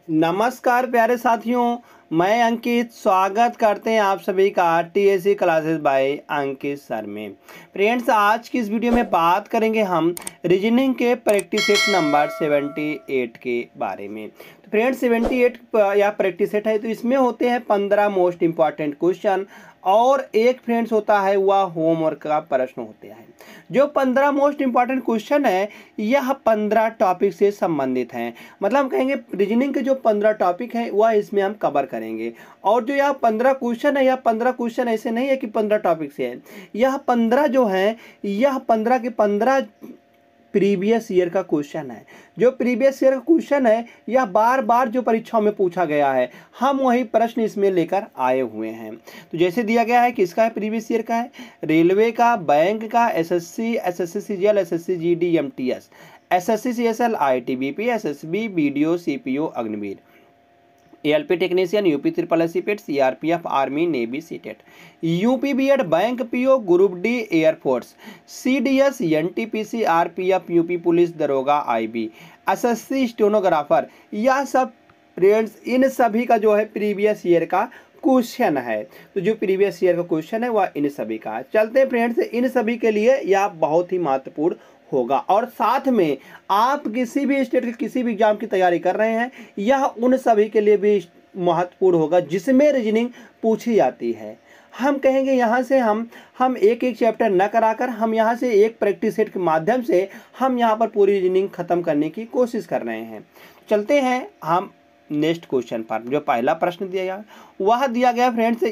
नमस्कार प्यारे साथियों, मैं अंकित स्वागत करते हैं आप सभी का टीएससी क्लासेस बाय अंकित सर में। फ्रेंड्स, आज की इस वीडियो में बात करेंगे हम रीजनिंग के प्रैक्टिस सेट नंबर 78 के बारे में। तो फ्रेंड्स 78 या प्रैक्टिस सेट है, तो इसमें होते हैं 15 मोस्ट इंपॉर्टेंट क्वेश्चन और एक फ्रेंड्स होता है वह होमवर्क का प्रश्न होते हैं। जो 15 मोस्ट इंपॉर्टेंट क्वेश्चन है यह 15 टॉपिक से संबंधित हैं। मतलब हम कहेंगे रीजनिंग के जो 15 टॉपिक हैं वह इसमें हम कवर करेंगे। और जो यह 15 क्वेश्चन है, यह 15 क्वेश्चन ऐसे नहीं है कि 15 टॉपिक से है। यह 15 जो है, यह 15 के 15 प्रीवियस ईयर का क्वेश्चन है। जो प्रीवियस ईयर का क्वेश्चन है यह बार बार जो परीक्षाओं में पूछा गया है, हम वही प्रश्न इसमें लेकर आए हुए हैं। तो जैसे दिया गया है, किसका है, प्रीवियस ईयर का है, रेलवे का, बैंक का, SSC, SSC CGL, SSC GD, MTS, SSC CSL, ITBP, SSB, BDO, CPO, Agniveer, ALP technician, UP triple S PET, CRPF, army, navy, CTET, UP BEd, bank PO, group D, airforce, CDS, NTPC, RPF, UP police, दरोगा, IB, SSC stenographer, यह सब friends इन सभी का जो है previous year का question है। तो जो प्रीवियस ईयर का क्वेश्चन है वह इन सभी का है। चलते हैं फ्रेंड्स, इन सभी के लिए यह बहुत ही महत्वपूर्ण होगा। और साथ में आप किसी भी स्टेट के किसी भी एग्जाम की तैयारी कर रहे हैं, यह उन सभी के लिए भी महत्वपूर्ण होगा जिसमें रीजनिंग पूछी जाती है। हम कहेंगे यहाँ से हम एक एक चैप्टर न कराकर हम यहाँ से एक प्रैक्टिस सेट के माध्यम से हम यहाँ पर पूरी रीजनिंग खत्म करने की कोशिश कर रहे हैं। चलते हैं हम नेक्स्ट क्वेश्चन पर। जो पहला प्रश्न दिया गया वह दिया गया फ्रेंड्स,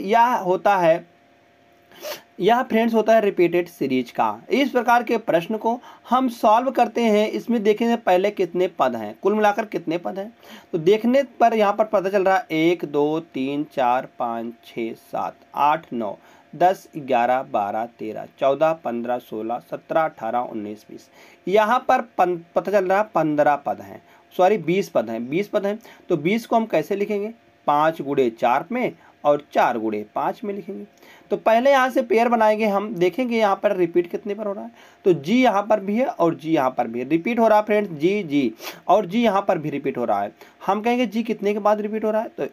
यह फ्रेंड्स होता है रिपीटेड सीरीज का। इस प्रकार के प्रश्न को हम सॉल्व करते हैं। इसमें देखेंगे पहले कितने पद हैं, कुल मिलाकर कितने पद हैं। तो देखने पर यहाँ पर पता चल रहा है 1 2 3 4 5 6 7 8 9 10 11 12 13 14 15 16 17 18 19 20। यहाँ पर पता चल रहा है 15 पद हैं, सॉरी 20 पद हैं। 20 पद हैं तो 20 को हम कैसे लिखेंगे, 5 गुणे 4 में और 4 गुणे 5 में लिखेंगे। तो पहले यहाँ से पेयर बनाएंगे, हम देखेंगे यहाँ पर रिपीट कितने पर हो रहा है। तो जी यहाँ पर भी है और जी यहाँ पर भी है, रिपीट हो रहा है फ्रेंड्स, जी जी, और जी यहाँ पर भी रिपीट हो रहा है। हम कहेंगे जी कितने के बाद रिपीट हो रहा है, तो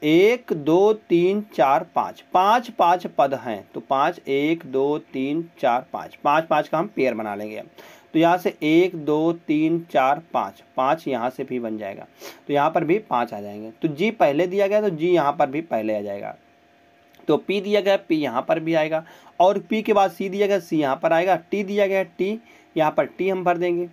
1 2 3 4 5 5 5 पद हैं। तो 5 1 2 3 4 5 5 5 का हम पेयर बना लेंगे। तो यहाँ से 1 2 3 4 5 5 यहाँ से भी बन जाएगा, तो यहाँ पर भी 5 आ जाएंगे। तो जी पहले दिया गया तो जी यहाँ पर भी पहले आ जाएगा। तो पी दिया गया, पी यहाँ पर भी आएगा, और पी के बाद सी दिया गया, सी यहाँ पर आएगा। टी दिया गया, टी यहाँ पर टी हम भर देंगे।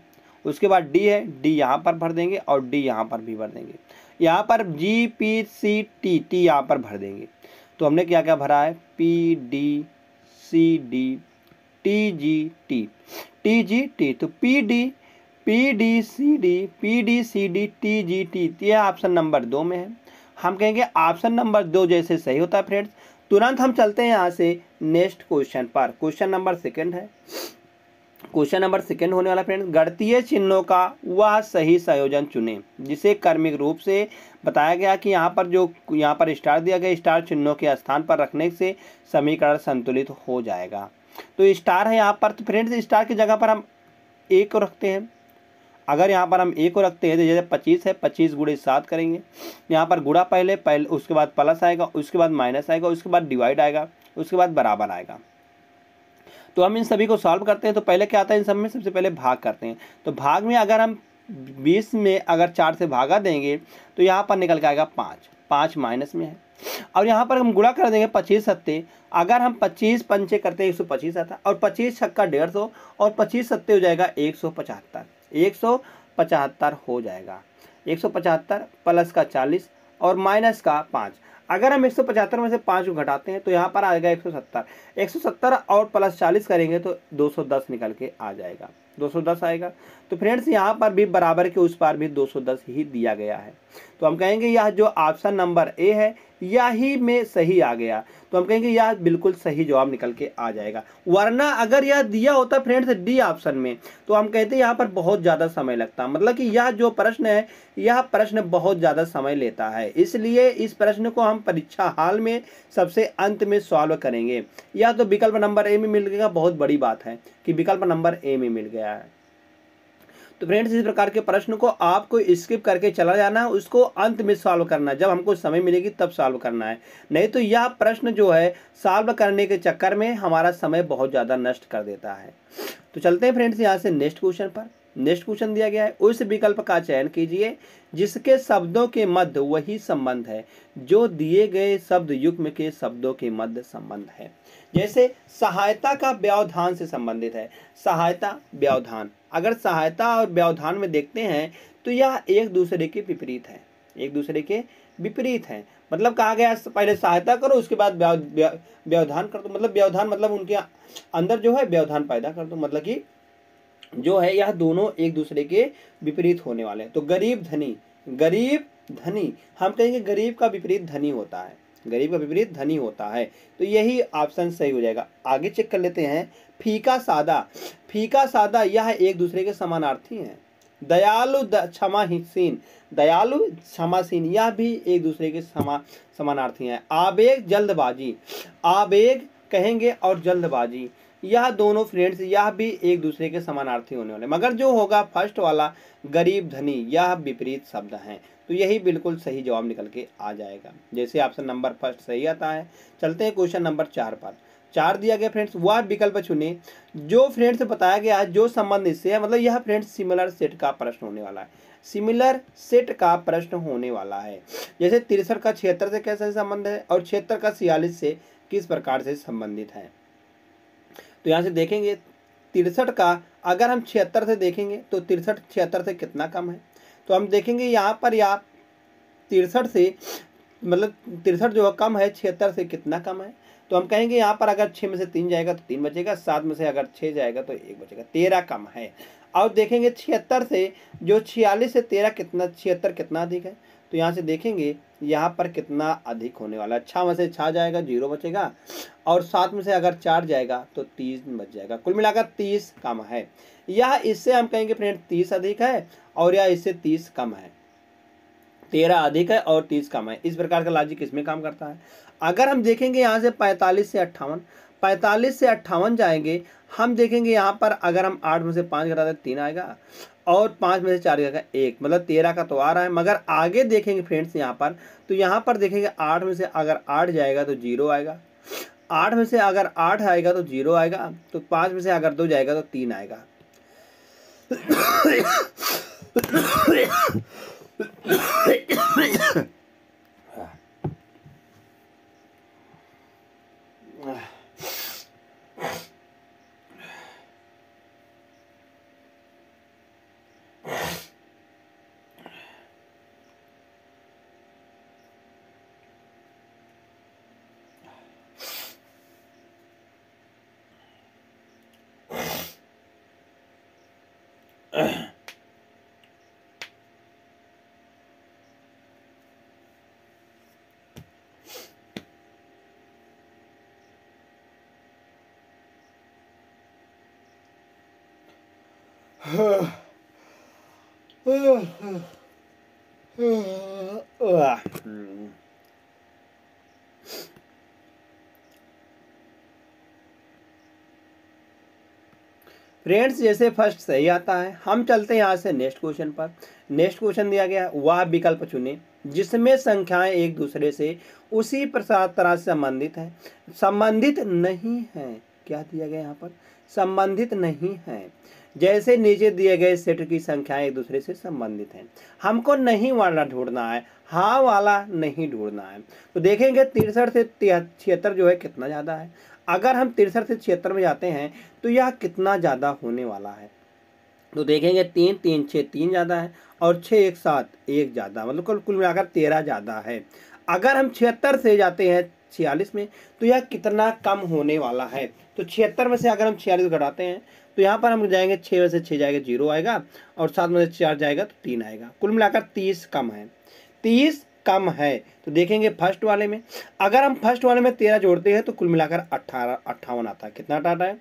उसके बाद डी है, डी यहाँ पर भर देंगे और डी यहाँ पर भी भर देंगे। यहाँ पर G P C T, T यहाँ पर भर देंगे। तो हमने क्या क्या भरा है, P D C D T G T, T G T. तो P D C D T G T, यह ऑप्शन नंबर 2 में है। हम कहेंगे ऑप्शन नंबर 2 जैसे सही होता है फ्रेंड्स। तुरंत हम चलते हैं यहाँ से नेक्स्ट क्वेश्चन पर। क्वेश्चन नंबर 2 है। क्वेश्चन नंबर 2 होने वाला फ्रेंड्स, गणितीय चिन्हों का वह सही संयोजन चुनें जिसे क्रमिक रूप से बताया गया कि यहाँ पर स्टार दिया गया, स्टार चिन्हों के स्थान पर रखने से समीकरण संतुलित हो जाएगा। तो स्टार है यहाँ पर, तो फ्रेंड्स स्टार की जगह पर हम 1 को रखते हैं। अगर यहाँ पर हम 1 को रखते हैं तो जैसे 25 है, 25 गुणे 7 करेंगे। यहाँ पर गुणा पहले उसके बाद प्लस आएगा, उसके बाद माइनस आएगा, उसके बाद डिवाइड आएगा, उसके बाद बराबर आएगा। तो हम इन सभी को सॉल्व करते हैं। तो पहले क्या आता है इन सब में, सबसे पहले भाग करते हैं। तो भाग में अगर हम 20 में अगर 4 से भागा देंगे तो यहाँ पर निकल के आएगा 5, 5 माइनस में है। और यहाँ पर हम गुणा कर देंगे 25 सत्ते, अगर हम 25 पंचे करते हैं 125 आता है, और 25 छक्का 150 और 25 सत्ते हो जाएगा 175, 175 हो जाएगा। 175 प्लस का 40 और माइनस का 5। अगर हम 175 में से 5 को घटाते हैं तो यहाँ पर आएगा 170, 170 और प्लस 40 करेंगे तो 210 निकल के आ जाएगा, 210 आएगा। तो फ्रेंड्स यहाँ पर भी बराबर के उस पार भी 210 ही दिया गया है। तो हम कहेंगे यह जो ऑप्शन नंबर ए है यही में सही आ गया। तो हम कहेंगे यह बिल्कुल सही जवाब निकल के आ जाएगा। वरना अगर यह दिया होता फ्रेंड्स डी ऑप्शन में तो हम कहते यहाँ पर बहुत ज़्यादा समय लगता, मतलब कि यह जो प्रश्न है यह प्रश्न बहुत ज़्यादा समय लेता है। इसलिए इस प्रश्न को हम परीक्षा हाल में सबसे अंत में सॉल्व करेंगे। यह तो विकल्प नंबर ए में मिल गया, बहुत बड़ी बात है कि विकल्प नंबर ए में मिल गया है। तो फ्रेंड्स इस प्रकार के प्रश्न को आपको स्किप करके चला जाना है, उसको अंत में सॉल्व करना है, जब हमको समय मिलेगी तब सॉल्व करना है। नहीं तो यह प्रश्न जो है सॉल्व करने के चक्कर में हमारा समय बहुत ज़्यादा नष्ट कर देता है। तो चलते हैं फ्रेंड्स यहाँ से नेक्स्ट क्वेश्चन पर। नेक्स्ट क्वेश्चन दिया गया है, उस विकल्प का चयन कीजिए जिसके शब्दों के मध्य वही संबंध है जो दिए गए शब्द युग्म के शब्दों के मध्य संबंध है। जैसे सहायता का व्यवधान से संबंधित है, सहायता व्यवधान, अगर सहायता और व्यवधान में देखते हैं तो यह एक दूसरे के विपरीत है, एक दूसरे के विपरीत है। मतलब कहा गया पहले सहायता करो उसके बाद व्यवधान कर दो, मतलब व्यवधान मतलब उनके अंदर जो है व्यवधान पैदा कर दो, मतलब कि जो है यह दोनों एक दूसरे के विपरीत होने वाले हैं। तो गरीब धनी, गरीब धनी, हम कहेंगे गरीब का विपरीत धनी होता है, गरीब का विपरीत धनी होता है, तो यही ऑप्शन सही हो जाएगा। आगे चेक कर लेते हैं, फीका सादा, फीका सादा यह एक दूसरे के समानार्थी हैं। दयालु क्षमासीन, दयालु क्षमासीन यह भी एक दूसरे के समानार्थी हैं। आवेग जल्दबाजी, आवेग कहेंगे और जल्दबाजी, यह दोनों फ्रेंड्स यह भी एक दूसरे के समानार्थी होने वाले, मगर जो होगा फर्स्ट वाला गरीब धनी यह विपरीत शब्द हैं। तो यही बिल्कुल सही जवाब निकल के आ जाएगा, जैसे ऑप्शन नंबर फर्स्ट सही आता है। चलते हैं क्वेश्चन नंबर 4 पर। 4 दिया गया फ्रेंड्स, वह विकल्प चुने जो फ्रेंड्स बताया गया है जो संबंध इससे है, मतलब यह फ्रेंड्स सिमिलर सेट का प्रश्न होने वाला है, सिमिलर सेट का प्रश्न होने वाला है। जैसे 63 का 76 से कैसे संबंध है और 76 का 46 से किस प्रकार से संबंधित है। तो यहाँ से देखेंगे 63 का अगर हम 76 से देखेंगे तो 63 76 से कितना कम है, तो हम देखेंगे यहाँ पर या 63 से मतलब 63 जो है कम है 76 से कितना कम है, तो हम कहेंगे यहाँ पर अगर 6 में से 3 जाएगा तो 3 बचेगा, 7 में से अगर 6 जाएगा तो 1 बचेगा, 13 कम है। और देखेंगे 76 से जो 46 से 13 कितना, 76 कितना अधिक है, तो यहाँ से देखेंगे यहाँ पर कितना अधिक होने वाला है। 6 में से 6 जाएगा 0 बचेगा, और 7 में से अगर 4 जाएगा तो 3 बच जाएगा, कुल मिलाकर 30 कम है। यह इससे हम कहेंगे फ्रेंड 30 अधिक है और यह इससे 30 कम है, 13 अधिक है और 30 कम है। इस प्रकार का लॉजिक इसमें काम करता है। अगर हम देखेंगे यहाँ से 45 से 58, 45 से 58 जाएंगे, हम देखेंगे यहाँ पर अगर हम 8 में से 5 घटाते 3 आएगा और 5 में से 4 जाएगा 1, मतलब 13 का तो आ रहा है। मगर आगे देखेंगे फ्रेंड्स यहाँ पर, तो यहाँ पर देखेंगे 8 में से अगर 8 जाएगा तो 0 आएगा, 8 में से अगर 8 आएगा तो 0 आएगा, तो 5 में से अगर 2 जाएगा तो 3 आएगा। फ्रेंड्स जैसे फर्स्ट सही आता है, हम चलते हैं यहाँ से नेक्स्ट क्वेश्चन पर। नेक्स्ट क्वेश्चन दिया गया, वह विकल्प चुने जिसमें संख्याएं एक दूसरे से उसी प्रकार तरह से संबंधित है, संबंधित नहीं है। क्या दिया गया यहाँ पर, संबंधित नहीं है। जैसे नीचे दिए गए सेट की संख्याएं एक दूसरे से संबंधित हैं। हमको नहीं वाला ढूंढना है, हाँ वाला नहीं ढूंढना है। तो देखेंगे 63 से 76 जो है कितना ज़्यादा है। अगर हम 63 से 76 में जाते हैं तो यह कितना ज़्यादा होने वाला है, तो देखेंगे 3 3 6 3 ज़्यादा है और 6 1 7 1 ज़्यादा, मतलब कुल मिलाकर 13 ज़्यादा है। अगर हम 76 से जाते हैं 46 में तो यह कितना कम होने वाला है। तो 76 में से अगर हम 46 घटाते हैं तो यहाँ पर हम जाएंगे 6 में से 6 जाएगा 0 आएगा और 7 में से 4 जाएगा तो 3 आएगा, कुल मिलाकर 30 कम है, 30 कम है। तो देखेंगे फर्स्ट वाले में, अगर हम फर्स्ट वाले में 13 जोड़ते हैं तो कुल मिलाकर 58 आता है। कितना आता है,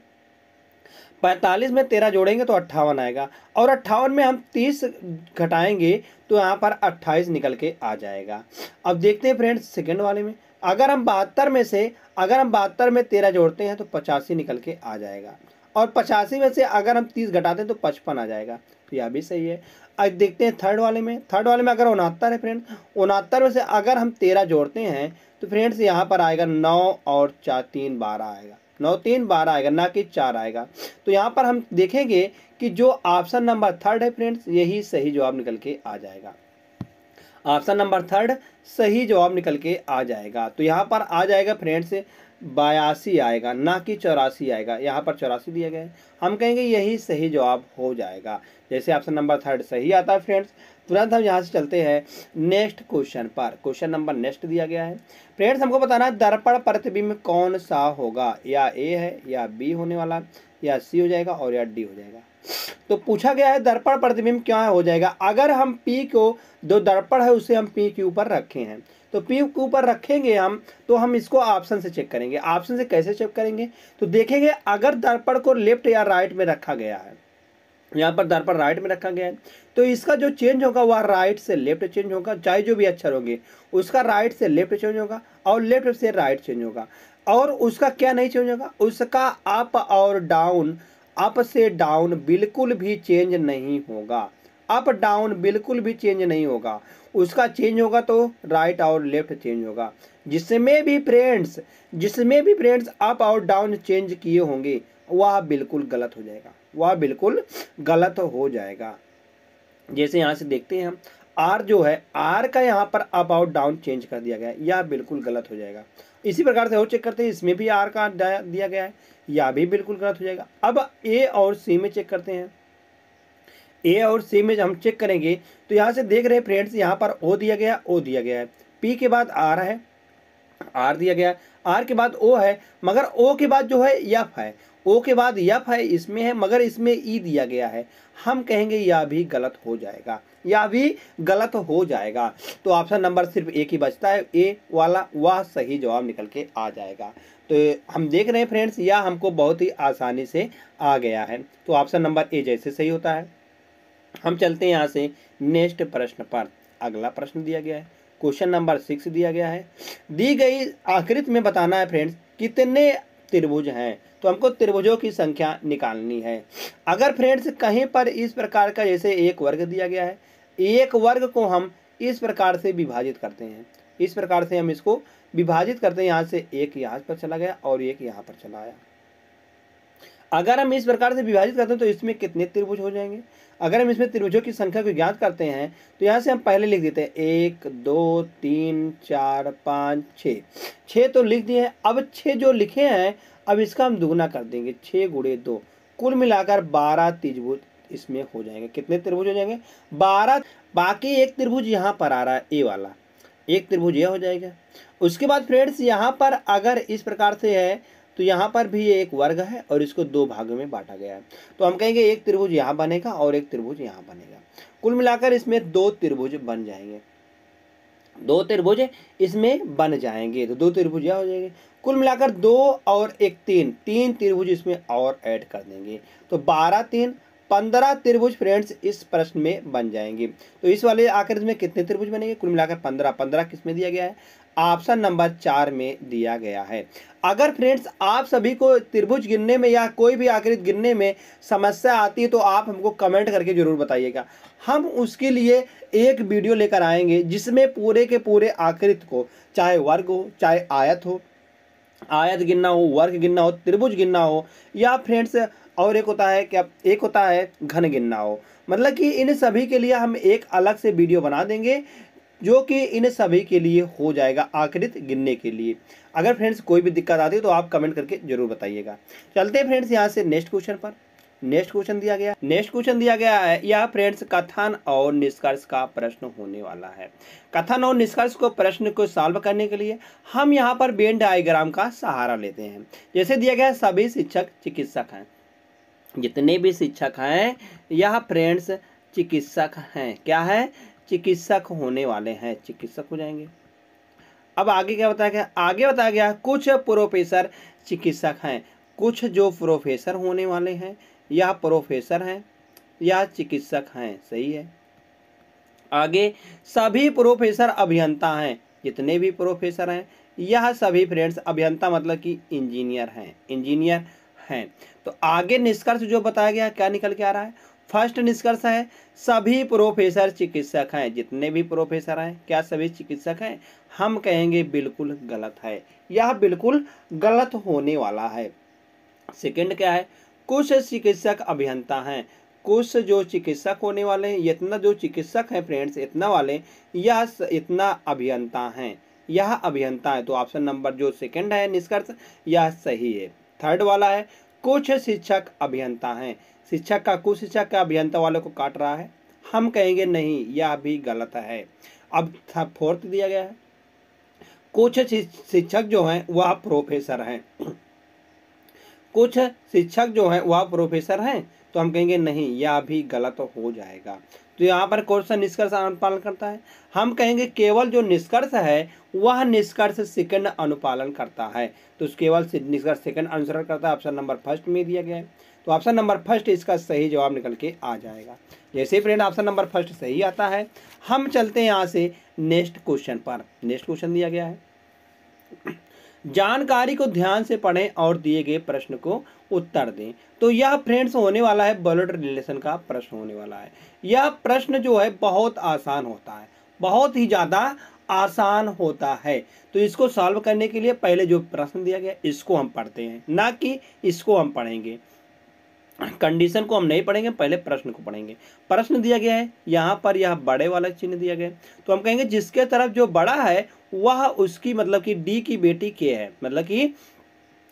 45 में 13 जोड़ेंगे तो 58 आएगा और 58 में हम 30 घटाएंगे तो यहाँ पर 28 निकल के आ जाएगा। अब देखते हैं फ्रेंड्स सेकंड वाले में, अगर हम 72 में 13 जोड़ते हैं तो 85 निकल के आ जाएगा और 85 में से अगर हम 30 घटाते हैं तो 55 आ जाएगा। तो यह भी सही है। अब देखते हैं थर्ड वाले में। थर्ड वाले में अगर 69 है फ्रेंड्स, 69 में से अगर हम 13 जोड़ते हैं तो फ्रेंड्स यहाँ पर आएगा 9 और 4 3 12 आएगा, 9 3 12 आएगा, ना कि 4 आएगा। तो यहाँ पर हम देखेंगे कि जो ऑप्शन नंबर थर्ड है फ्रेंड्स, यही सही जवाब निकल के आ जाएगा। ऑप्शन नंबर थर्ड सही जवाब निकल के आ जाएगा। तो यहाँ पर आ जाएगा फ्रेंड्स 82 आएगा, ना कि 84 आएगा। यहाँ पर 84 दिया गया है, हम कहेंगे यही सही जवाब हो जाएगा। जैसे ऑप्शन नंबर थर्ड सही आता है फ्रेंड्स, तुरंत हम यहाँ से चलते हैं नेक्स्ट क्वेश्चन पर। क्वेश्चन नंबर नेक्स्ट दिया गया है फ्रेंड्स, हमको बताना है दर्पण प्रतिबिंब कौन सा होगा, या ए है या बी होने वाला, या सी हो जाएगा और या डी हो जाएगा। तो पूछा गया है दर्पण प्रतिबिंब क्या हो जाएगा। अगर हम पी को, जो दर्पण है उसे हम पी के ऊपर रखे हैं, तो पी के ऊपर रखेंगे हम, तो हम इसको ऑप्शन से चेक करेंगे। ऑप्शन से कैसे चेक करेंगे, तो देखेंगे अगर दर्पण को लेफ्ट या राइट में रखा गया है, यहाँ पर दर्पण राइट में रखा गया है, तो इसका जो चेंज होगा वह राइट से लेफ्ट चेंज होगा। चाहे जो भी अक्षर होंगे उसका राइट से लेफ्ट चेंज होगा और लेफ्ट से राइट चेंज होगा। और उसका क्या नहीं चेंज होगा, उसका अप और डाउन, अप से डाउन बिल्कुल भी चेंज नहीं होगा। अप डाउन बिल्कुल भी चेंज नहीं होगा। उसका चेंज होगा तो राइट और लेफ्ट चेंज होगा। जिसमें भी फ्रेंड्स अप और डाउन चेंज किए होंगे वह बिल्कुल गलत हो जाएगा, वह बिल्कुल गलत हो जाएगा। जैसे यहाँ से देखते हैं हम, आर जो है, आर का यहाँ पर अप और डाउन चेंज कर दिया गया है, यह बिल्कुल गलत हो जाएगा। इसी प्रकार से और चेक करते हैं, इसमें भी आर का दिया गया है, यह भी बिल्कुल गलत हो जाएगा। अब ए और सी में चेक करते हैं। ए और सी में हम चेक करेंगे तो यहाँ से देख रहे हैं फ्रेंड्स, यहाँ पर ओ दिया गया, ओ दिया गया है, पी के बाद आर है, आर दिया गया है, आर के बाद ओ है, मगर ओ के बाद जो है एफ है, ओ के बाद एफ है, इसमें है, मगर इसमें ई दिया गया है। हम कहेंगे यह भी गलत हो जाएगा, यह भी गलत हो जाएगा। तो ऑप्शन नंबर सिर्फ एक ही बचता है, ए वाला, वह सही जवाब निकल के आ जाएगा। तो हम देख रहे हैं फ्रेंड्स, यह हमको बहुत ही आसानी से आ गया है। तो ऑप्शन नंबर ए जैसे सही होता है। हम चलते हैं यहाँ से नेक्स्ट प्रश्न पर। अगला प्रश्न दिया गया है, क्वेश्चन नंबर 6 दिया गया है। दी गई आकृति में बताना है फ्रेंड्स कितने त्रिभुज हैं। तो हमको त्रिभुजों की संख्या निकालनी है। अगर फ्रेंड्स कहीं पर इस प्रकार का, जैसे एक वर्ग दिया गया है, एक वर्ग को हम इस प्रकार से विभाजित करते हैं, इस प्रकार से हम इसको विभाजित करते हैं। यहाँ से एक यहाँ पर चला गया और एक यहाँ पर चला आया। अगर हम इस प्रकार से विभाजित करते हैं तो इसमें कितने त्रिभुज हो जाएंगे। अगर हम इसमें त्रिभुजों की संख्या को ज्ञात करते हैं तो यहाँ से हम पहले लिख देते हैं 1 2 3 4 5 6, 6 तो लिख दिए हैं। अब 6 जो लिखे हैं, अब इसका हम दुगुना कर देंगे, 6 गुणे 2, कुल मिलाकर 12 त्रिभुज इसमें हो जाएंगे। कितने त्रिभुज हो जाएंगे, 12। बाकी एक त्रिभुज यहाँ पर आ रहा है, ए वाला एक त्रिभुज यह हो जाएगा। उसके बाद फ्रेंड्स यहाँ पर अगर इस प्रकार से है तो यहाँ पर भी एक वर्ग है और इसको दो भागों में बांटा गया है। तो हम कहेंगे एक त्रिभुज यहाँ बनेगा और एक त्रिभुज यहाँ बनेगा। कुल मिलाकर इसमें 2 त्रिभुज बन जाएंगे, 2 त्रिभुज इसमें बन जाएंगे। तो 2 त्रिभुज यह हो जाएंगे। कुल मिलाकर 2 और 1 3 त्रिभुज इसमें और ऐड कर देंगे। तो 12 3 15 त्रिभुज फ्रेंड्स इस प्रश्न में बन जाएंगे। तो इस वाले आकृति में कितने त्रिभुज बनेंगे, कुल मिलाकर 15। 15 किसमें दिया गया है, ऑप्शन नंबर 4 में दिया गया है। अगर फ्रेंड्स आप सभी को त्रिभुज गिनने में या कोई भी आकृति गिनने में समस्या आती है तो आप हमको कमेंट करके जरूर बताइएगा। हम उसके लिए एक वीडियो लेकर आएंगे जिसमें पूरे के पूरे आकृति को, चाहे वर्ग हो, चाहे आयत हो, आयत गिनना हो, वर्ग गिनना हो, त्रिभुज गिनना हो, या फ्रेंड्स और एक होता है क्या, एक होता है घन गिनना हो, मतलब कि इन सभी के लिए हम एक अलग से वीडियो बना देंगे जो कि इन सभी के लिए हो जाएगा आकृति गिनने के लिए। अगर फ्रेंड्स कोई भी दिक्कत आती है तो आप कमेंट करके जरूर बताइएगा। चलते हैं फ्रेंड्स यहाँ से नेक्स्ट क्वेश्चन पर। नेक्स्ट क्वेश्चन दिया गया है, यह फ्रेंड्स कथन और निष्कर्ष का प्रश्न होने वाला है। कथन और निष्कर्ष को प्रश्न को सॉल्व करने के लिए हम यहाँ पर वेन डायग्राम का सहारा लेते हैं। जैसे दिया गया है सभी शिक्षक चिकित्सक हैं, जितने भी शिक्षक हैं यह फ्रेंड्स चिकित्सक हैं। क्या है, चिकित्सक होने वाले हैं, चिकित्सक हो जाएंगे। अब आगे क्या बताया गया, आगे बताया गया कुछ प्रोफेसर चिकित्सक हैं, कुछ जो प्रोफेसर होने वाले हैं यह प्रोफेसर हैं या चिकित्सक हैं, सही है। आगे सभी प्रोफेसर अभियंता हैं, जितने भी प्रोफेसर हैं यह सभी फ्रेंड्स अभियंता मतलब कि इंजीनियर हैं, इंजीनियर हैं। तो आगे निष्कर्ष जो बताया गया क्या निकल के आ रहा है, फर्स्ट निष्कर्ष है सभी प्रोफेसर चिकित्सक हैं। जितने भी प्रोफेसर हैं क्या सभी चिकित्सक हैं? हम कहेंगे बिल्कुल गलत है, यह बिल्कुल गलत होने वाला है। सेकंड क्या है? कुछ चिकित्सक अभियंता हैं। कुछ जो चिकित्सक होने वाले हैं, इतना जो चिकित्सक हैं फ्रेंड्स, इतना वाले, यह इतना अभियंता हैं, यह अभियंता है। तो ऑप्शन नंबर जो सेकंड है निष्कर्ष, यह सही है। थर्ड वाला है कुछ शिक्षक अभियंता हैं। शिक्षक का कुछ शिक्षक का अभियंता वाले को काट रहा है, हम कहेंगे नहीं, यह भी गलत है। अब फोर्थ दिया गया है कुछ शिक्षक जो हैं वह प्रोफेसर हैं। कुछ शिक्षक जो हैं वह प्रोफेसर हैं, तो हम कहेंगे नहीं, यह भी गलत हो जाएगा। तो यहाँ पर कौन सा निष्कर्ष अनुपालन करता है? हम कहेंगे केवल जो निष्कर्ष है वह निष्कर्ष सेकंड अनुपालन करता है। तो केवल निष्कर्ष सेकंड अनुसरण करता है, ऑप्शन नंबर फर्स्ट में दिया गया है। तो ऑप्शन नंबर फर्स्ट इसका सही जवाब निकल के आ जाएगा। जैसे फ्रेंड ऑप्शन नंबर फर्स्ट सही आता है, हम चलते हैं यहाँ से नेक्स्ट क्वेश्चन पर। नेक्स्ट क्वेश्चन दिया गया है जानकारी को ध्यान से पढ़ें और दिए गए प्रश्न को उत्तर दें। तो यह फ्रेंड्स होने वाला है ब्लड रिलेशन का प्रश्न होने वाला है। यह प्रश्न जो है बहुत आसान होता है, बहुत ही ज़्यादा आसान होता है। तो इसको सॉल्व करने के लिए पहले जो प्रश्न दिया गया इसको हम पढ़ते हैं, ना कि इसको हम पढ़ेंगे। कंडीशन को हम नहीं पढ़ेंगे, पहले प्रश्न को पढ़ेंगे। प्रश्न दिया गया है यहाँ पर, यह बड़े वाला चिन्ह दिया गया है, तो हम कहेंगे जिसके तरफ जो बड़ा है वह उसकी मतलब कि डी की बेटी के है, मतलब कि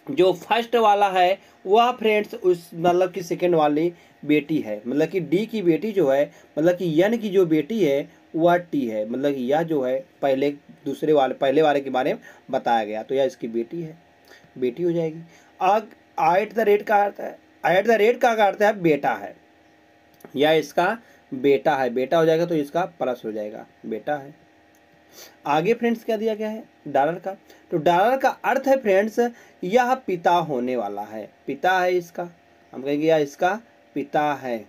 जो फर्स्ट वाला है वह फ्रेंड्स उस मतलब कि सेकंड वाली बेटी है, मतलब कि डी की बेटी जो है, मतलब कि यन की जो बेटी है वह टी है, मतलब कि यह जो है पहले पहले वाले के बारे में बताया गया, तो यह इसकी बेटी है, बेटी हो जाएगी। अब एट द रेट का अर्थ है, एट द रेट का अर्थ है बेटा है, या इसका बेटा है, बेटा हो जाएगा तो इसका प्लस हो जाएगा, बेटा है। आगे फ्रेंड्स क्या दिया गया है डॉलर का, तो डॉलर का अर्थ है फ्रेंड्स यह पिता होने वाला है, पिता है इसका, हम कहेंगे यह इसका पिता है,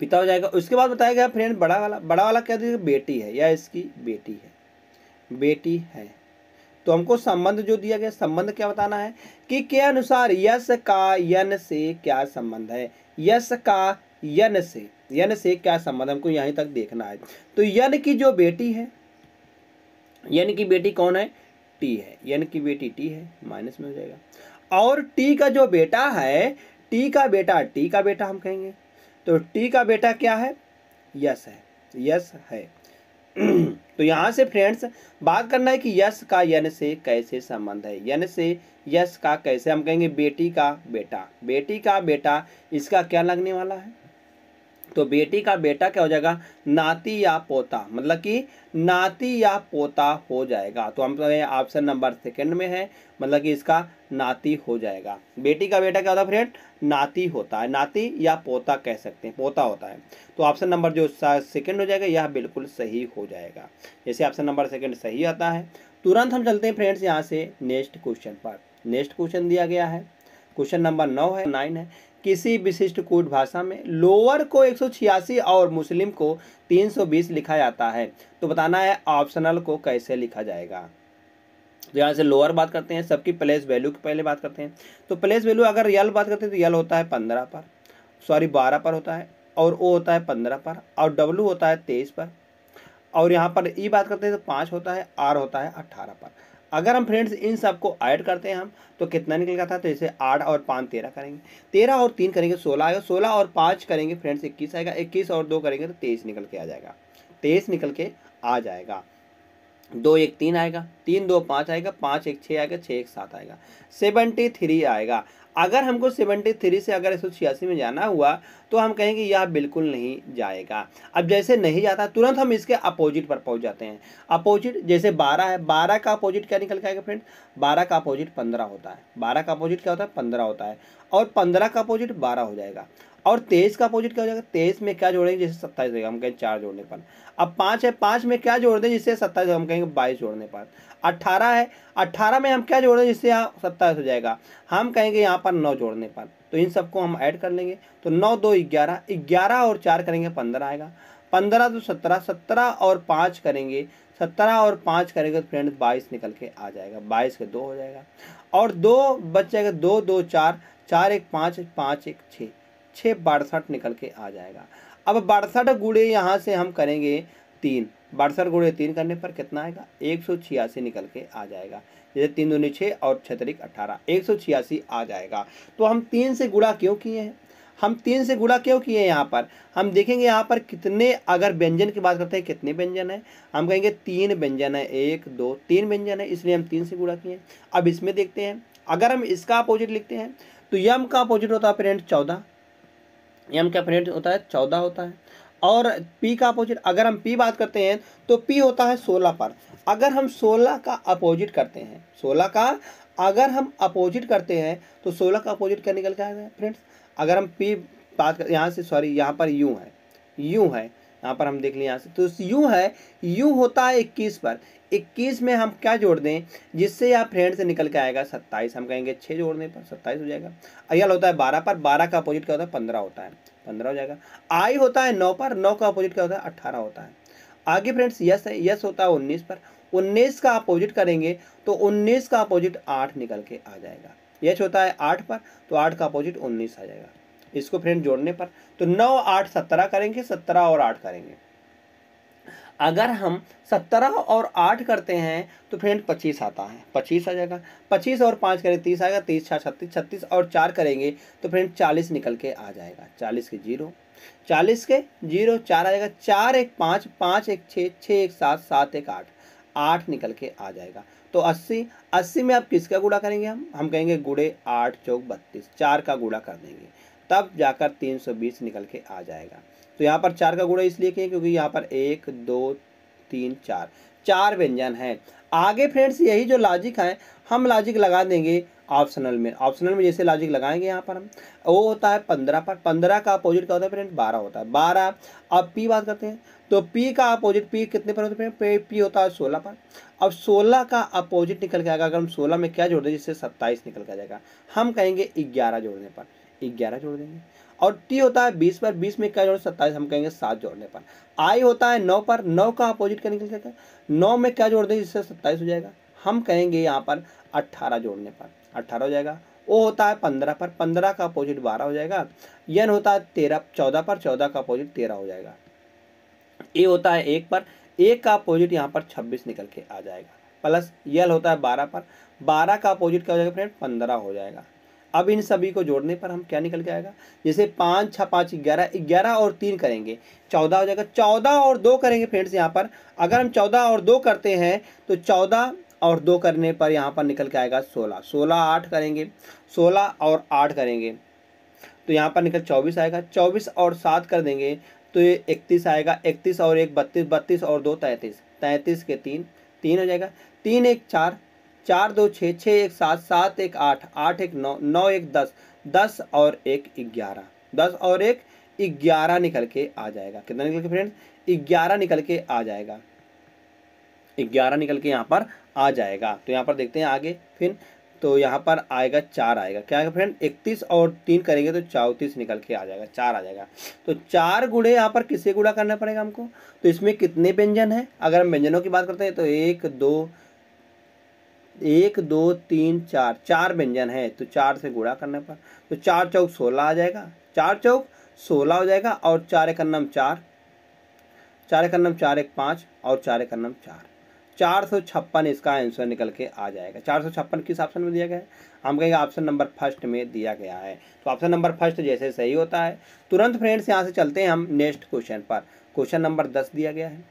पिता हो जाएगा। उसके बाद बताया गया फ्रेंड बड़ा वाला क्या दिया, बेटी है, या इसकी बेटी है, बेटी है। तो हमको संबंध जो दिया गया, संबंध क्या बताना है कि के अनुसार यश का यन से क्या संबंध है, यश का यन से क्या संबंध, हमको यहीं तक देखना है। तो यन की जो बेटी है, यन की बेटी कौन है, टी है, यन की बेटी टी है, माइनस में हो जाएगा। और टी का जो बेटा है, टी का बेटा हम कहेंगे, तो टी का बेटा क्या है, यश है, यश है। तो यहाँ से फ्रेंड्स बात करना है कि यश का यन से कैसे संबंध है, यन से यश का कैसे, हम कहेंगे बेटी का बेटा, इसका क्या लगने वाला है, तो बेटी का बेटा क्या हो जाएगा, नाती या पोता, मतलब कि नाती या पोता हो जाएगा। तो हम ऑप्शन नंबर सेकंड में है, मतलब कि इसका नाती हो जाएगा। बेटी का बेटा क्या होता है फ्रेंड, नाती होता है, नाती या पोता कह सकते हैं, पोता होता है। तो ऑप्शन नंबर जो सेकंड हो जाएगा यह बिल्कुल सही हो जाएगा। जैसे ऑप्शन नंबर सेकंड सही आता है, तुरंत हम चलते हैं फ्रेंड्स यहाँ से नेक्स्ट क्वेश्चन पर। नेक्स्ट क्वेश्चन दिया गया है, क्वेश्चन नंबर 9 है, किसी विशिष्ट कूट भाषा में लोअर को 186 और मुस्लिम को 320 लिखा जाता है, तो बताना है ऑप्शनल को कैसे लिखा जाएगा। तो यहाँ से लोअर बात करते हैं, सबकी प्लेस वैल्यू की पहले बात करते हैं। तो प्लेस वैल्यू अगर यल बात करते हैं तो यल होता है 12 पर होता है, और ओ होता है 15 पर, और डब्लू होता है 23 पर, और यहाँ पर ई बात करते हैं तो 5 होता है, आर होता है 18 पर। अगर हम फ्रेंड्स इन सबको ऐड करते हैं हम तो कितना निकल गया था, तो जैसे 8 और 5 13 करेंगे, 13 और 3 करेंगे 16 आएगा, 16 और 5 करेंगे फ्रेंड्स 21 आएगा, 21 और 2 करेंगे तो 23 निकल के आ जाएगा, 23 निकल के आ जाएगा। 2 1 3 आएगा, 3 2 5 आएगा, 5 1 6 आएगा, 6 1 7 आएगा, 73 आएगा। अगर हमको 73 से अगर 186 में जाना हुआ तो हम कहेंगे यह बिल्कुल नहीं जाएगा। अब जैसे नहीं जाता तुरंत हम इसके अपोजिट पर पहुंच जाते हैं। अपोजिट जैसे 12 है, 12 का अपोजिट क्या निकल के आएगा फ्रेंड, 12 का अपोजिट 15 होता है, 12 का अपोजिट क्या होता है 15 होता है, और 15 का अपोजिट 12 हो जाएगा। और 23 का अपोजिट क्या हो जाएगा, 23 में क्या जोड़ेंगे, जैसे 27 होगा हम कहेंगे 4 जोड़ने पर। अब 5 है, 5 में क्या जोड़ दें जिससे 27 हम कहेंगे 22 जोड़ने पर। 18 है, 18 में हम क्या जोड़ दें जिससे यहाँ 27 हो जाएगा, हम कहेंगे यहाँ पर 9 जोड़ने पर। तो इन सबको हम ऐड कर लेंगे, तो 9 2 11, 11 और 4 करेंगे 15 आएगा, 15 तो 17, 17 और 5 करेंगे, 17 और 5 करेंगे तो फ्रेंड्स 22 निकल के आ जाएगा, 22 के 2 हो जाएगा, और 2 बच जाएगा, 2 2 4, 4 1 5, 5 1 6, 6 62 निकल के आ जाएगा। अब 62 गुणे यहाँ से हम करेंगे 3, 62 गुणे 3 करने पर कितना आएगा 186 निकल के आ जाएगा। जैसे 3 दूनी 6 और 6 तरीक 18, 186 आ जाएगा। तो हम 3 से गुणा क्यों किए हैं, हम 3 से गुणा क्यों किए हैं, यहाँ पर हम देखेंगे यहाँ पर कितने, अगर व्यंजन की बात करते हैं कितने व्यंजन है, हम कहेंगे 3 व्यंजन है, 1 2 3 व्यंजन है, इसलिए हम 3 से गुणा किए। अब इसमें देखते हैं, अगर हम इसका अपोजिट लिखते हैं तो यम का अपोजिट होता है फ्रेंड 14, यम का फ्रेंड होता है 14 होता है। और पी का अपोजिट, अगर हम पी बात करते हैं तो पी होता है 16 पर। अगर हम 16 का अपोजिट करते हैं, 16 का अगर हम अपोजिट करते हैं तो 16 का अपोजिट क्या निकल के आएगा फ्रेंड्स। अगर हम पी बात कर, यहाँ से सॉरी यहाँ पर यूँ है, यूँ है, यहाँ पर हम देख लें यहाँ से तो यूँ है, यूँ होता है 21 पर। 21 में हम क्या जोड़ दें जिससे यहाँ फ्रेंड से निकल के आएगा 27, हम कहेंगे 6 जोड़ने पर 27 हो जाएगा। अयल होता है 12 पर, 12 का अपोजिट क्या होता है 15 होता है, 15 हो जाएगा। आई होता है 9 पर, 9 का अपोजिट क्या होता है 18 होता है। आगे फ्रेंड्स यस है, यस होता है 19 पर, 19 का अपोजिट करेंगे तो 19 का अपोजिट 8 निकल के आ जाएगा। यच होता है 8 पर, तो 8 का अपोजिट 19 आ जाएगा। इसको फ्रेंड जोड़ने पर तो 9 8 17 करेंगे, 17 और 8 करेंगे। अगर हम 17 और 8 करते हैं तो फ्रेंड 25 आता है, 25 आ जाएगा। 25 और 5 करें 30 आएगा, 30 6 36, 36 और 4 करेंगे तो फ्रेंड 40 निकल के आ जाएगा। 40 के 0, 40 के 0 4 आ जाएगा। 4 1 5, 5 1 6, 6 1 7, 7 1 8, 8 निकल के आ जाएगा। तो 80, 80 में आप किसका गुणा करेंगे, हम कहेंगे गुणे 8 चौक 32, 4 का गुणा कर देंगे तब जाकर 320 निकल के आ जाएगा। तो यहाँ पर 4 का गुणा इसलिए किए क्योंकि यहाँ पर 1 2 3 4 4 व्यंजन है। आगे फ्रेंड्स यही जो लॉजिक है हम लॉजिक लगा देंगे ऑप्शनल में। ऑप्शनल में जैसे लॉजिक लगाएंगे यहाँ पर हम, वो होता है 15 पर, 15 का अपोजिट क्या होता है फ्रेंड 12 होता है, 12। अब पी बात करते हैं तो पी का अपोजिट, पी कितने पर होता है फ्रेंड, पी होता है 16 पर। अब 16 का अपोजिट निकल के आएगा, अगर हम 16 में क्या जोड़ दें जिससे 27 निकल के आ जाएगा, हम कहेंगे 11 जोड़ने पर 11 जोड़ देंगे। और टी होता है 20 पर, 20 में क्या जोड़े 27, हम कहेंगे 7 जोड़ने पर। आई होता है 9 पर, 9 का अपोजिट क्या निकल जाएगा, 9 में क्या जोड़ दें जिससे 27 हो जाएगा, हम कहेंगे यहाँ पर 18 जोड़ने पर 18 हो जाएगा। ओ होता है 15 पर, 15 का अपोजिट 12 हो जाएगा। यन होता है 14 पर, 14 का अपोजिट 13 हो जाएगा। ए होता है 1 पर, 1 का अपोजिट यहाँ पर 26 निकल के आ जाएगा। प्लस यल होता है 12 पर, 12 का अपोजिट क्या हो जाएगा फ्रेंड 15 हो जाएगा। अब इन सभी को जोड़ने पर हम क्या निकल के आएगा, जैसे 5 6 5 11, 11 और 3 करेंगे 14 हो जाएगा। 14 और 2 करेंगे फ्रेंड्स, यहाँ पर अगर हम 14 और 2 करते हैं तो 14 और 2 करने पर यहाँ पर निकल के आएगा 16, 16 8 करेंगे, 16 और 8 करेंगे तो यहाँ पर निकल 24 आएगा। 24 और 7 कर देंगे तो ये 31 आएगा। 31 और 1 32, 32 और 2 33, 33 के 3 3 हो जाएगा। 3 1 4, 4 2 6, 6 1 7, 7 1 8, 8 1 9, 9 1 10, 10 और 1 11, 10 और 1 11 निकल के आ जाएगा। कितना निकल के फ्रेंड 11 निकल के आ जाएगा, 11 निकल के यहाँ पर आ जाएगा। तो यहाँ पर देखते हैं आगे फिर, तो यहाँ पर आएगा 4 आएगा। क्या आएगा फ्रेंड 31 और 3 करेंगे तो 34 निकल के आ जाएगा, 4 आ जाएगा। तो 4 गुणे यहाँ पर किससे गुणा करना पड़ेगा हमको, तो इसमें कितने व्यंजन है, अगर हम व्यंजनों की बात करते हैं तो 1 2 3 4, 4 व्यंजन है तो 4 से गुणा करने पर तो 4 चौक 16 आ जाएगा, 4 चौक 16 हो जाएगा। और 4 एक अन्नम 4, 4 एक अन्नम 4 1 5 और 4 एक अन्नम 4, 456 इसका आंसर निकल के आ जाएगा। 456 किस ऑप्शन में दिया गया है, हम कहेंगे ऑप्शन नंबर फर्स्ट में दिया गया है। तो ऑप्शन नंबर फर्स्ट जैसे सही होता है। तुरंत फ्रेंड्स यहाँ से चलते हैं हम नेक्स्ट क्वेश्चन पर। क्वेश्चन नंबर 10 दिया गया है,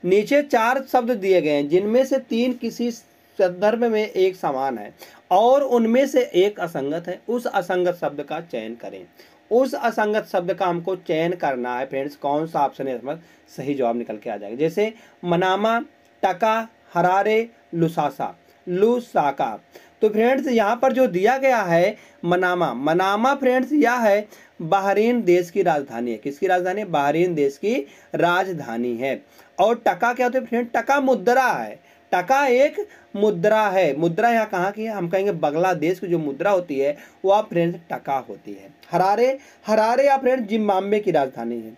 नीचे 4 शब्द दिए गए हैं जिनमें से 3 किसी संदर्भ में एक समान है और उनमें से एक असंगत है, उस असंगत शब्द का चयन करें। उस असंगत शब्द का हमको चयन करना है फ्रेंड्स, कौन सा ऑप्शन है इसमें सही जवाब निकल के आ जाएगा। जैसे मनामा, टका, हरारे, लुसासा, लुसाका। तो फ्रेंड्स यहाँ पर जो दिया गया है मनामा, मनामा फ्रेंड्स यह है बहरीन देश की राजधानी है। किसकी राजधानी है, बहरीन देश की राजधानी है। और टका क्या होता है फ्रेंड, टका मुद्रा है, टका एक मुद्रा है। मुद्रा यहाँ कहाँ की है, हम कहेंगे बांग्लादेश की जो मुद्रा होती है वह फ्रेंड्स टका होती है। हरारे, हरारे या फ्रेंड्स जिम्बाब्वे की राजधानी है।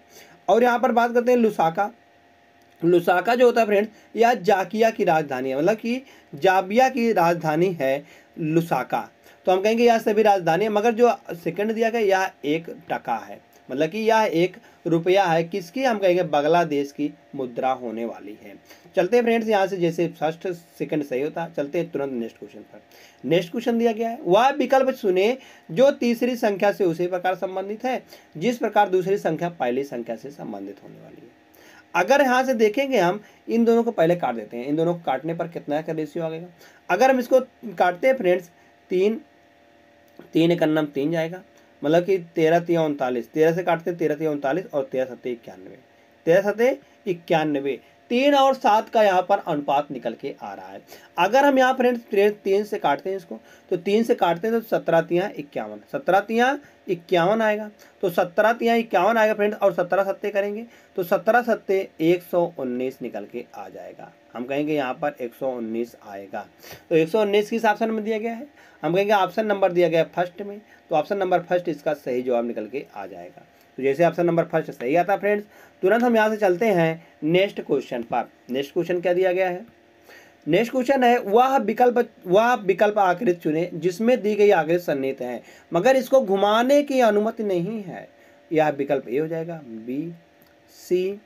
और यहाँ पर बात करते हैं लुसाका, लुसाका जो होता है फ्रेंड्स यह जाकिया की राजधानी है, मतलब कि जाबिया की राजधानी है लुसाका। तो हम कहेंगे यह सभी राजधानी है, मगर जो सेकंड दिया गया यह 1 टका है, मतलब कि यह 1 रुपया है। किसकी? हम कहेंगे बांग्लादेश की मुद्रा होने वाली है। चलते हैं फ्रेंड्स यहाँ से, जैसे फर्स्ट सेकंड सही होता है, चलते हैं तुरंत नेक्स्ट क्वेश्चन पर। नेक्स्ट क्वेश्चन दिया गया है, वह विकल्प चुने जो तीसरी संख्या से उसी प्रकार संबंधित है जिस प्रकार दूसरी संख्या पहली संख्या से संबंधित होने वाली है। अगर यहाँ से देखेंगे हम इन दोनों को पहले काट देते हैं, इन दोनों को काटने पर कितना का रेशियो आ गया। अगर हम इसको काटते हैं फ्रेंड्स, 3 एक अन्नम 3 जाएगा, मतलब कि 13 3 39, 13 से काटते हैं 13 3 39 और 13 7 91, 13 7 91, 3 और 7 का यहाँ पर अनुपात निकल के आ रहा है। अगर हम यहाँ फ्रेंड्स 3 से काटते हैं इसको, तो 3 से काटते हैं तो 17 3 51, 17 3 51 आएगा, तो 17 3 51 आएगा फ्रेंड्स, और 17 सत्ते करेंगे तो 17 सत्ते 119 निकल के आ जाएगा। हम कहेंगे यहाँ पर 119 आएगा। तो 119 किस ऑप्शन में दिया गया है? हम कहेंगे ऑप्शन नंबर दिया गया है फर्स्ट में, तो ऑप्शन नंबर फर्स्ट इसका सही जवाब निकल के आ जाएगा। तो जैसे ऑप्शन नंबर फर्स्ट सही आता है फ्रेंड्स, तुरंत हम यहाँ से चलते हैं नेक्स्ट क्वेश्चन पर। नेक्स्ट क्वेश्चन क्या दिया गया है? नेक्स्ट क्वेश्चन है, वह विकल्प आकृति चुने जिसमें दी गई आकृति सन्निहित है मगर इसको घुमाने की अनुमति नहीं है। यह विकल्प ए हो जाएगा, बी, सी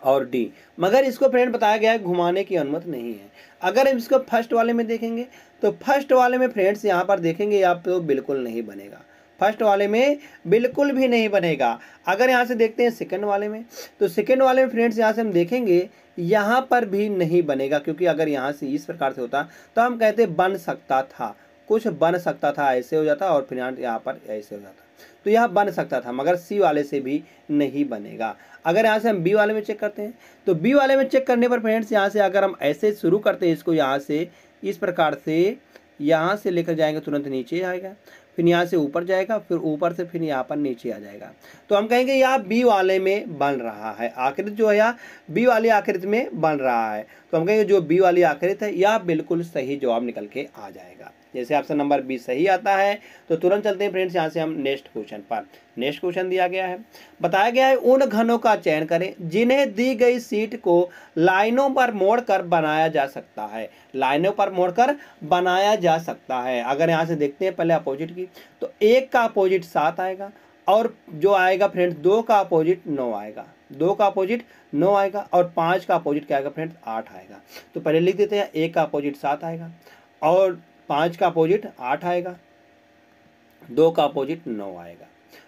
और डी, मगर इसको फ्रेंड बताया गया है घुमाने की अनुमति नहीं है। अगर हम इसको फर्स्ट वाले में देखेंगे तो फर्स्ट वाले में फ्रेंड्स यहाँ पर देखेंगे आप तो बिल्कुल नहीं बनेगा, फर्स्ट वाले में बिल्कुल भी नहीं बनेगा। अगर यहाँ से देखते हैं सेकंड वाले में, तो सेकंड वाले में फ्रेंड्स यहाँ से हम देखेंगे यहाँ पर भी नहीं बनेगा, क्योंकि अगर यहाँ से इस प्रकार से होता तो हम कहते बन सकता था, कुछ बन सकता था, ऐसे हो जाता और फिर यहाँ पर ऐसे हो जाता, तो यह बन सकता था, मगर सी वाले से भी नहीं बनेगा। अगर यहाँ से हम बी वाले में चेक करते हैं तो बी वाले में चेक करने पर फ्रेंड्स यहाँ से अगर हम ऐसे शुरू करते हैं इसको, यहाँ से इस प्रकार से यहाँ से लेकर जाएंगे तुरंत नीचे आएगा, फिर यहाँ से ऊपर जाएगा, फिर ऊपर से फिर यहाँ पर नीचे आ जाएगा, तो हम कहेंगे यह बी वाले में बन रहा है, आकृति जो है यह बी वाली आकृति में बन रहा है। तो हम कहेंगे जो बी वाली आकृति है यह बिल्कुल सही जवाब निकल के आ जाएगा। जैसे ऑप्शन नंबर बी सही आता है, तो तुरंत चलते हैं फ्रेंड्स यहाँ से हम नेक्स्ट क्वेश्चन पर। नेक्स्ट क्वेश्चन दिया गया है, बताया गया है उन घनों का चयन करें जिन्हें दी गई सीट को लाइनों पर मोड़कर बनाया जा सकता है, लाइनों पर मोड़कर बनाया जा सकता है। अगर यहाँ से देखते हैं पहले अपोजिट की, तो 1 का अपोजिट 7 आएगा, और जो आएगा फ्रेंड्स 2 का अपोजिट 9 आएगा, 2 का अपोजिट 9 आएगा, और 5 का अपोजिट क्या आएगा फ्रेंड्स 8 आएगा। तो पहले लिख देते हैं 1 का अपोजिट 7 आएगा, और 5 का अपोजिट 8 आएगा, 2 का अपोजिट 9 आएगा,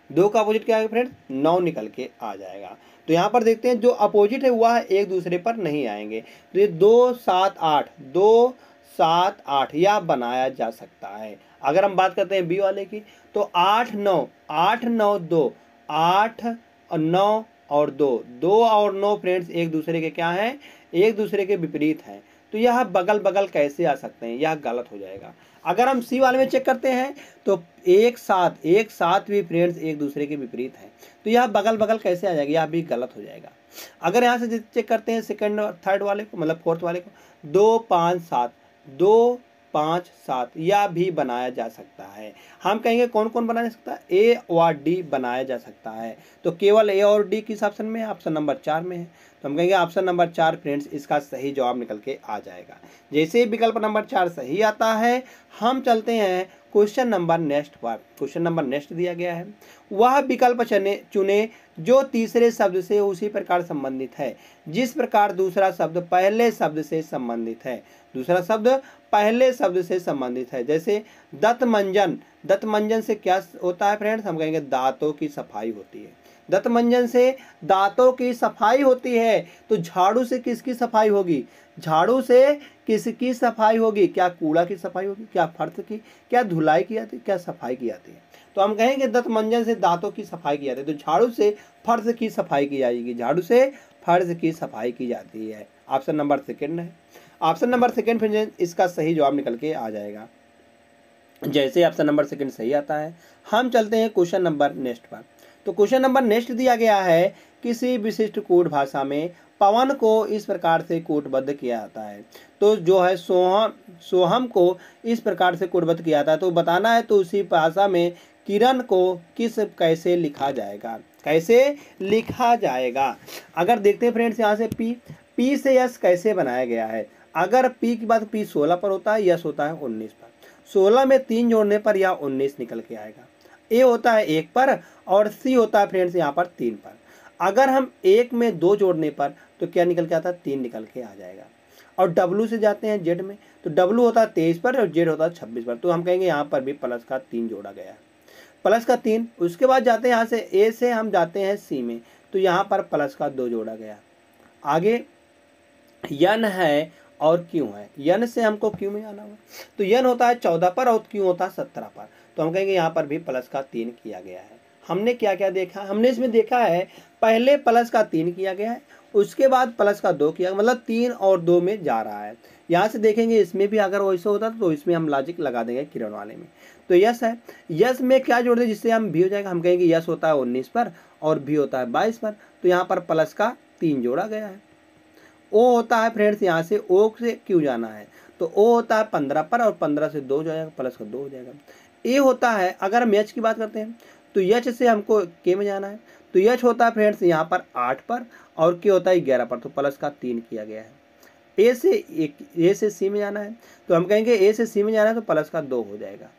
2 का अपोजिट क्या आएगा फ्रेंड्स 9 निकल के आ जाएगा। तो यहाँ पर देखते हैं जो अपोजिट है वह एक दूसरे पर नहीं आएंगे, तो ये 2 7 8, 2 7 8 यह बनाया जा सकता है। अगर हम बात करते हैं बी वाले की, तो 8 9 8 9 2, 8 और 9 और 2, 2 और 9 फ्रेंड्स एक दूसरे के क्या हैं? एक दूसरे के विपरीत हैं, तो यह बगल बगल कैसे आ सकते हैं? यह गलत हो जाएगा। अगर हम सी वाले में चेक करते हैं तो 1 7 भी फ्रेंड्स एक दूसरे के विपरीत हैं, तो यह बगल बगल कैसे आ जाएगा? यह भी गलत हो जाएगा। अगर यहाँ से चेक करते हैं सेकंड और थर्ड वाले को, मतलब फोर्थ वाले को, 2 5 7, 2 5 7 यह भी बनाया जा सकता है। हम कहेंगे कौन कौन बनाया जा सकता है? ए और डी बनाया जा सकता है। तो केवल ए और डी किस ऑप्शन में है? ऑप्शन नंबर 4 में है। तो हम कहेंगे ऑप्शन नंबर 4 फ्रेंड्स इसका सही जवाब निकल के आ जाएगा। जैसे ही विकल्प नंबर 4 सही आता है, हम चलते हैं क्वेश्चन नंबर नेक्स्ट पर। क्वेश्चन नंबर नेक्स्ट दिया गया है, वह विकल्प चुने जो तीसरे शब्द से उसी प्रकार संबंधित है जिस प्रकार दूसरा शब्द पहले शब्द से संबंधित है, दूसरा शब्द पहले शब्द से संबंधित है। जैसे दंतमंजन, दंतमंजन से क्या होता है फ्रेंड्स? हम कहेंगे दांतों की सफाई होती है। दंतमंजन से दांतों की सफाई होती है, तो झाड़ू से किसकी सफाई होगी? झाड़ू से किसकी सफाई होगी? क्या कूड़ा की सफाई होगी? क्या फर्श की? क्या धुलाई की जाती है? क्या सफाई की जाती है? तो हम कहेंगे दंतमंजन से दांतों की सफाई की जाती है, तो झाड़ू से फर्श की सफाई की जाएगी, झाड़ू से फर्श की सफाई की जाती है। ऑप्शन नंबर सेकंड है। ऑप्शन नंबर सेकंड फिर इसका सही जवाब निकल के आ जाएगा। जैसे ऑप्शन नंबर सेकंड सही आता है, हम चलते हैं क्वेश्चन नंबर नेक्स्ट पर। तो क्वेश्चन नंबर नेक्स्ट दिया गया है, किसी विशिष्ट कूट भाषा में पवन को इस प्रकार से कूटबद्ध किया जाता है। तो जो है सोहम को इस प्रकार से कूटबद्ध किया जाता है, तो बताना है तो उसी भाषा में किरण को कैसे लिखा जाएगा? कैसे लिखा जाएगा? अगर देखते हैं फ्रेंड्स यहाँ से पी से यस कैसे बनाया गया है। अगर पी की बात पी 16 पर होता है, यस होता है 19 पर, 16 में 3 जोड़ने पर यह 19 निकल के आएगा। ए होता है 1 पर और सी होता है फ्रेंड्स यहाँ पर 3 पर। अगर हम 1 में 2 जोड़ने पर तो क्या निकल के आता है, 3 निकल के आ जाएगा। और डब्लू से जाते हैं जेड में, तो डब्लू होता है 23 पर और जेड होता है 26 पर। तो हम कहेंगे यहाँ पर भी प्लस का 3 जोड़ा गया है, प्लस का 3। उसके बाद जाते हैं यहाँ से ए से हम जाते हैं सी में, तो यहाँ पर प्लस का 2 जोड़ा गया। आगे यन है और क्यों है, यन से हमको क्यों में आना हुआ, तो यन होता है 14 पर और क्यों होता है 17 पर। तो हम कहेंगे यहाँ पर भी प्लस का 3 किया गया है। हमने क्या क्या देखा, हमने इसमें देखा है पहले प्लस का 3 किया गया है, उसके बाद प्लस का 2 किया, मतलब 3 और 2 में जा रहा है। यहाँ से देखेंगे इसमें भी अगर वैसे होता तो इसमें हम लॉजिक लगा देंगे किरण वाले में। तो यस है, यस में क्या जोड़ दें जिससे हम भी हो जाएगा, हम कहेंगे यस होता है 19 पर और भी होता है 22 पर। तो यहाँ पर प्लस का 3 जोड़ा गया है। ओ होता है फ्रेंड्स यहाँ से ओ से क्यों जाना है, तो ओ होता है 15 पर और 15 से 2 हो जाएगा, प्लस का 2 हो जाएगा। ए होता है, अगर हम एच की बात करते हैं तो एच से हमको के में जाना है, तो एच होता है फ्रेंड्स यहाँ पर 8 पर और के होता है 11 पर, तो प्लस का 3 किया गया है। ए से सी में जाना है, तो हम कहेंगे ए से सी में जाना है तो प्लस का 2 हो जाएगा।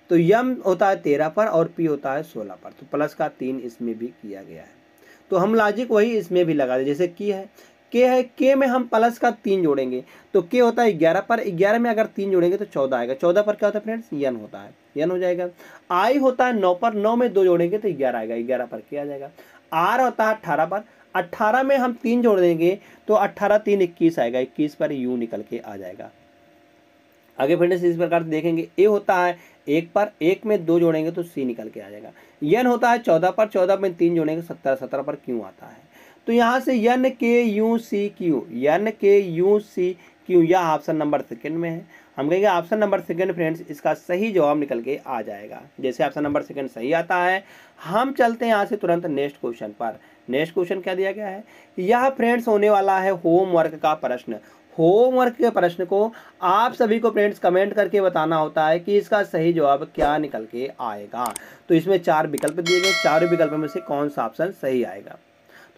तो यम होता है 13 पर और पी होता है 16 पर, तो प्लस का 3 इसमें भी किया गया है। तो हम लॉजिक वही इसमें भी लगा दें, जैसे की है के है, के में हम प्लस का 3 जोड़ेंगे तो के होता है 11 पर, 11 में अगर 3 जोड़ेंगे तो 14 आएगा। 14 पर क्या होता है फ्रेंड्स, यन होता है, यन हो जाएगा। आई होता है 9 पर, 9 में 2 जोड़ेंगे तो 11 आएगा, 11 पर के आ जाएगा। आर होता है 18 पर, 18 में हम 3 जोड़ देंगे तो 18 3 21 आएगा, 21 पर यू निकल के आ जाएगा। आगे फ्रेंड्स इस प्रकार से देखेंगे, ए होता है 1 पर, 1 में 2 जोड़ेंगे तो सी निकल के आ जाएगा। यन होता है 14 पर, 14 में 3 जोड़ेंगे 17, 17 पर क्यों आता है। तो यहाँ से यन के यू सी क्यू, यन के यू सी क्यू, यह ऑप्शन नंबर सेकंड में है। हम कहेंगे ऑप्शन नंबर सेकंड फ्रेंड्स इसका सही जवाब निकल के आ जाएगा। जैसे ऑप्शन नंबर सेकंड सही आता है, हम चलते हैं यहाँ से तुरंत नेक्स्ट क्वेश्चन पर। नेक्स्ट क्वेश्चन क्या दिया गया है, यह फ्रेंड्स होने वाला है होमवर्क का प्रश्न। होमवर्क के प्रश्न को आप सभी को फ्रेंड्स कमेंट करके बताना होता है कि इसका सही जवाब क्या निकल के आएगा। तो इसमें 4 विकल्प दिए गए, 4 विकल्प में से कौन सा ऑप्शन सही आएगा।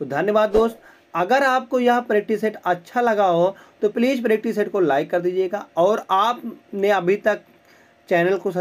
तो धन्यवाद दोस्त, अगर आपको यह प्रैक्टिस सेट अच्छा लगा हो तो प्लीज़ प्रैक्टिस सेट को लाइक कर दीजिएगा और आपने अभी तक चैनल को